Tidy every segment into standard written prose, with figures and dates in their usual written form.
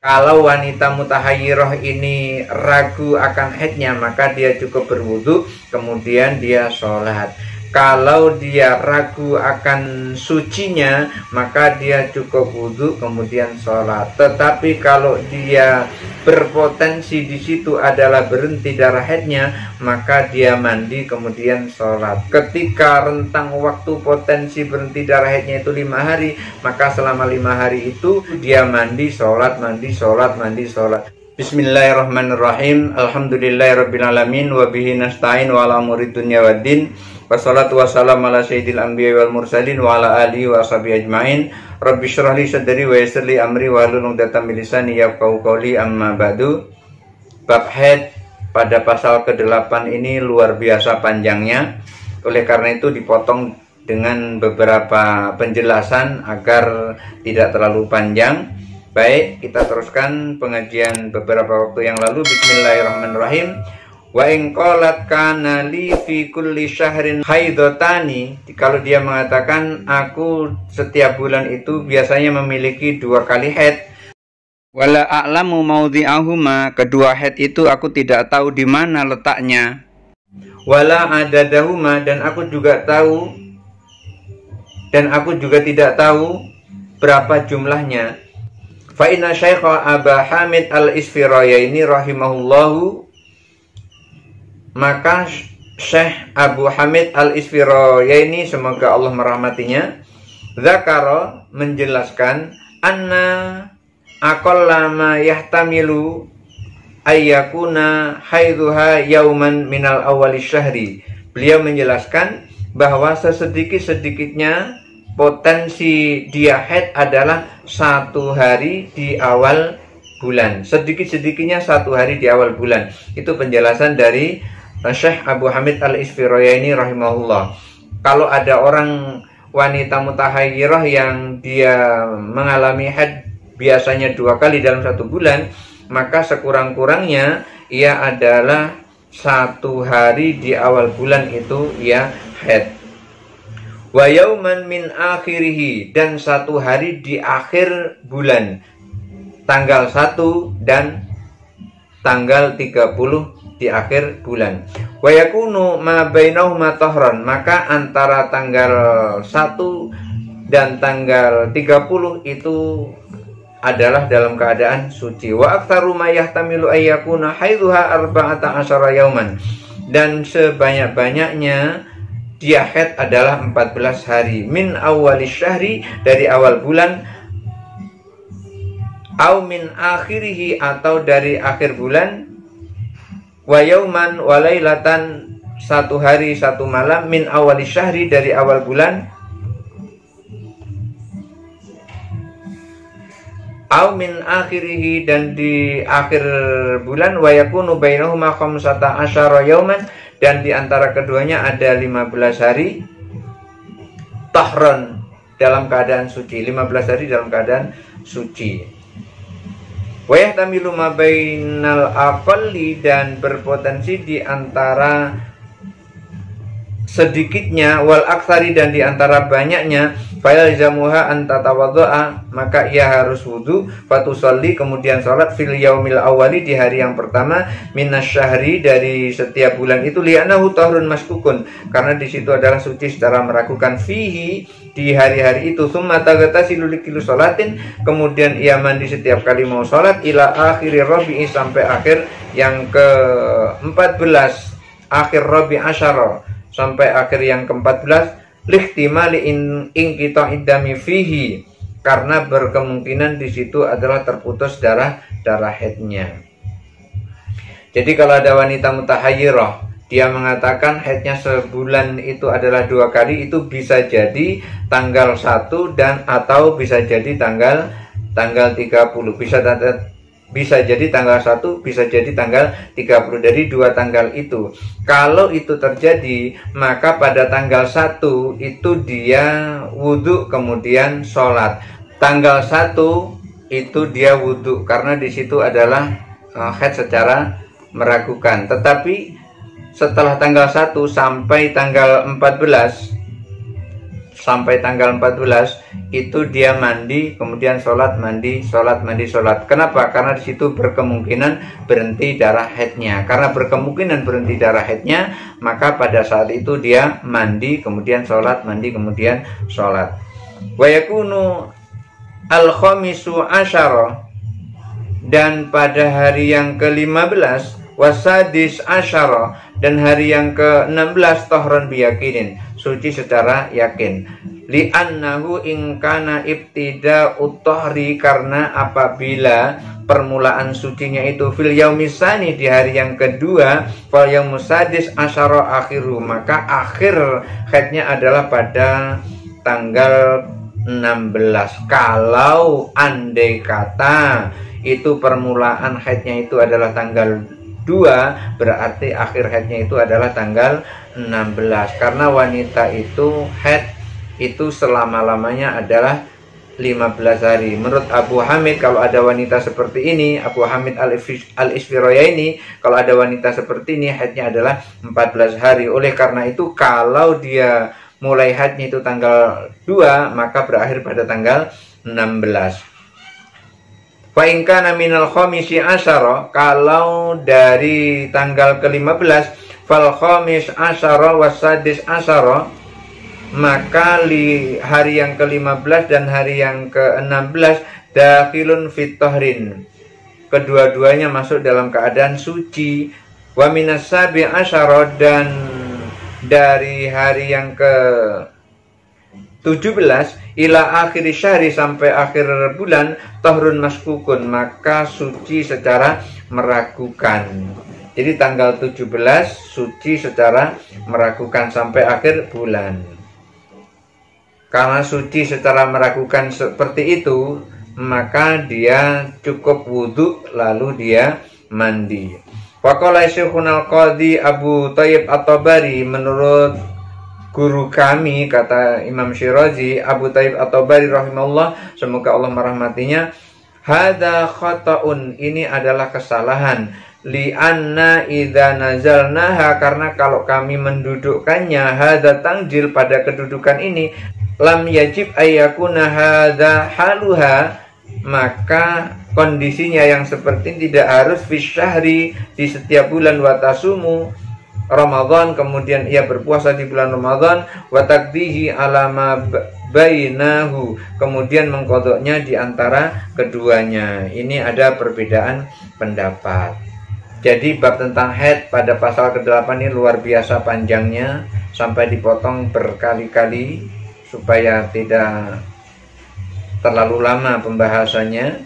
Kalau wanita mutahayyirah ini ragu akan haidnya, maka dia cukup berwudu, kemudian dia sholat. Kalau dia ragu akan sucinya, maka dia cukup wudu, kemudian sholat. Tetapi kalau dia berpotensi di situ adalah berhenti darah haidnya, maka dia mandi, kemudian sholat. Ketika rentang waktu potensi berhenti darah haidnya itu 5 hari, maka selama 5 hari itu dia mandi, sholat, mandi, sholat, mandi, sholat. Bismillahirrahmanirrahim. Alhamdulillahirrabbilalamin. Wabihi nasta'in wa ala umuri dunya waddin. Wassalatu wassalamu ala sayyidil anbiya wal mursalin wa ala alihi wa ashabihi ajmain. Rabbi shrah li sadri wa yassir li amri wa hlul 'uqdatam min lisani yafqahu qawli, amma ba'du. Bab haid pada pasal ke-8 ini luar biasa panjangnya. Oleh karena itu dipotong dengan beberapa penjelasan agar tidak terlalu panjang. Baik, kita teruskan pengajian beberapa waktu yang lalu. Bismillahirrahmanirrahim. Wa in qalat kana li fi kulli syahrin haidotani, kalau dia mengatakan aku setiap bulan itu biasanya memiliki 2 kali haid. Wala a'lamu maudhi'ahuma, kedua haid itu aku tidak tahu di mana letaknya. Wala adadahuma, dan aku juga tidak tahu berapa jumlahnya. Fa inna Syaikh Aba Hamid Al-Isfirayaini rahimahullahu, maka Syekh Abu Hamid Al-Isfirayaini, semoga Allah merahmatinya, zakara, menjelaskan, anna aqalla ma yahtamilu ayyakuna haidhuha yauman minal awali syahri. Beliau menjelaskan bahwa sesedikit-sedikitnya potensi dia haid adalah 1 hari di awal bulan. Sedikit-sedikitnya 1 hari di awal bulan. Itu penjelasan dari Syekh Abu Hamid Al-Isfirayaini rahimahullah. Kalau ada orang wanita mutahayyirah yang dia mengalami haid biasanya 2 kali dalam 1 bulan, maka sekurang-kurangnya ia adalah 1 hari di awal bulan itu ia haid. Wa yauman min akhirihi, dan 1 hari di akhir bulan, tanggal 1 dan tanggal 30 di akhir bulan. Wa yakunu ma bainahuma tahran, maka antara tanggal 1 dan tanggal 30 itu adalah dalam keadaan suci. Wa aktsaru ma yahtamilu ayyakuna haidhuha 14 yauman, dan sebanyak-banyaknya dia haid adalah 14 hari. Min awali syahri, dari awal bulan, au min akhirihi, atau dari akhir bulan, wa yauman wa lailatan, 1 hari 1 malam, min awali syahri, dari awal bulan, au min akhirihi, dan di akhir bulan, wa yakunu bainahuma 15 yauman, dan di antara keduanya ada 15 hari tahron, dalam keadaan suci. 15 hari dalam keadaan suci. Wa yahtamilu ma bainal aqalli, dan berpotensi di antara sedikitnya, wal aktsari, dan di antara banyaknya, fa yalzamuha an tatawaddaa, maka ia harus wudu, fatusalli, kemudian salat, fil yaumil awali, di hari yang pertama, minasyahri, dari setiap bulan itu, li'annahu tahrun maskukun, karena di situ adalah suci secara meragukan, fihi, di hari-hari itu, summa tagatasilu likulli sholatin, kemudian ia mandi setiap kali mau salat, ila akhiri rabi'i, sampai akhir yang ke-14, akhir rabi' asyara, sampai akhir yang ke-14, lihtimali inqita'id dami fihi, karena berkemungkinan di situ adalah terputus darah haidnya. Jadi kalau ada wanita mutahayyirah, dia mengatakan haidnya sebulan itu adalah 2 kali, itu bisa jadi tanggal 1 dan atau bisa jadi tanggal 30, bisa jadi tanggal 1, bisa jadi tanggal 30, dari 2 tanggal itu. Kalau itu terjadi, maka pada tanggal 1 itu dia wudhu, kemudian sholat. Tanggal 1 itu dia wudhu, karena di situ adalah haid secara meragukan. Tetapi setelah tanggal 1 sampai tanggal 14, sampai tanggal 14 itu dia mandi, kemudian sholat, mandi, sholat, mandi, sholat. Kenapa? Karena di situ berkemungkinan berhenti darah haidnya. Karena berkemungkinan berhenti darah haidnya, maka pada saat itu dia mandi, kemudian sholat, mandi, kemudian sholat. Wa yakunu al-khamisu asyara, dan pada hari yang ke-15, wasadis asyara, dan hari yang ke-16, tohron biyakinin, suci secara yakin. Li'annahu ingkana ibtida utohri, karena apabila permulaan sucinya itu fil yaumisani, di hari yang kedua, fal yaumusadis asyara akhiru, maka akhir haidnya adalah pada tanggal 16. Kalau andai kata itu permulaan haidnya itu adalah tanggal 2, berarti akhir haidnya itu adalah tanggal 16. Karena wanita itu haid itu selama-lamanya adalah 15 hari. Menurut Abu Hamid, kalau ada wanita seperti ini, Abu Hamid al-Isfiroyaini, kalau ada wanita seperti ini haidnya adalah 14 hari. Oleh karena itu, kalau dia mulai haidnya itu tanggal 2, maka berakhir pada tanggal 16. Fa in kana minal khamisi asyara, kalau dari tanggal ke-15, fal khamis asyara wasadis asyara, maka hari yang ke-15 dan hari yang ke-16 dakhilun fit tahrin, kedua-duanya masuk dalam keadaan suci. Wa minas sabi asyara, dan dari hari yang ke-17 ila akhir syahri, sampai akhir bulan, tahrun maskukun, maka suci secara meragukan. Jadi tanggal 17 suci secara meragukan sampai akhir bulan. Karena suci secara meragukan seperti itu, maka dia cukup wudhu lalu dia mandi. Waqala Syekhunal Qadhi Abu Thayyib At-Tabari, menurut guru kami, kata Imam Syirazi, Abu Thayyib At-Tabari rahimahullah, semoga Allah merahmatinya, hadza khata'un, ini adalah kesalahan. Li'anna idza nazalnaha, karena kalau kami mendudukkannya, hadza tanjil, pada kedudukan ini, lam yajib ayyakuna hadza haluha, maka kondisinya yang seperti ini tidak harus fi syahri, di setiap bulan, wa tasumu Ramadan, kemudian ia berpuasa di bulan Ramadan, wa takdihi alama bainahu, kemudian mengkodoknya di antara keduanya. Ini ada perbedaan pendapat. Jadi bab tentang haid pada pasal ke-8 ini luar biasa panjangnya, sampai dipotong berkali-kali supaya tidak terlalu lama pembahasannya.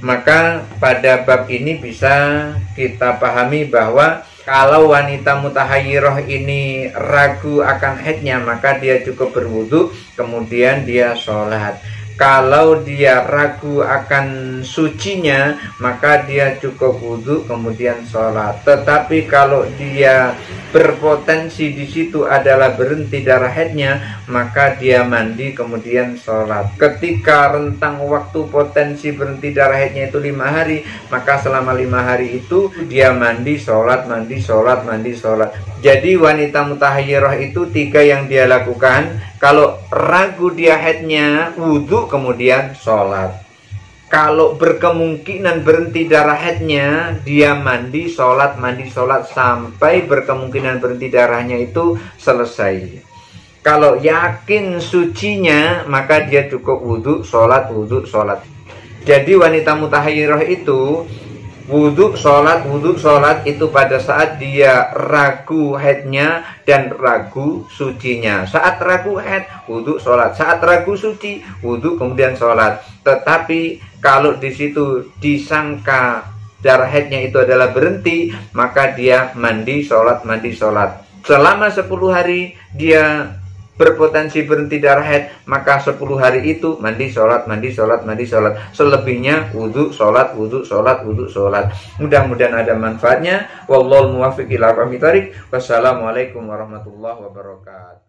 Maka pada bab ini bisa kita pahami bahwa kalau wanita mutahayyirah ini ragu akan haidnya, maka dia cukup berwudu, kemudian dia sholat. Kalau dia ragu akan sucinya, maka dia cukup wudhu kemudian sholat. Tetapi kalau dia berpotensi di situ adalah berhenti darah haidnya, maka dia mandi kemudian sholat. Ketika rentang waktu potensi berhenti darah haidnya itu 5 hari, maka selama 5 hari itu dia mandi sholat, mandi sholat, mandi sholat. Jadi wanita mutahayyirah itu 3 yang dia lakukan. Kalau ragu dia haidnya, wudhu kemudian sholat. Kalau berkemungkinan berhenti darah haidnya, dia mandi sholat sampai berkemungkinan berhenti darahnya itu selesai. Kalau yakin sucinya, maka dia cukup wudhu sholat, wudhu sholat. Jadi wanita mutahayyirah itu wudhu sholat itu pada saat dia ragu haidnya dan ragu sucinya. Saat ragu haid, wudhu sholat. Saat ragu suci, wudhu kemudian sholat. Tetapi kalau di situ disangka darah haidnya itu adalah berhenti, maka dia mandi sholat, mandi sholat. Selama 10 hari dia berpotensi berhenti darah haid, maka 10 hari itu mandi sholat, mandi sholat, mandi sholat. Selebihnya wudhu sholat, wudhu sholat, wudhu sholat. Mudah-mudahan ada manfaatnya. Wallahul muwaffiq ila aqwamit thoriq. Wassalamualaikum warahmatullahi wabarakatuh.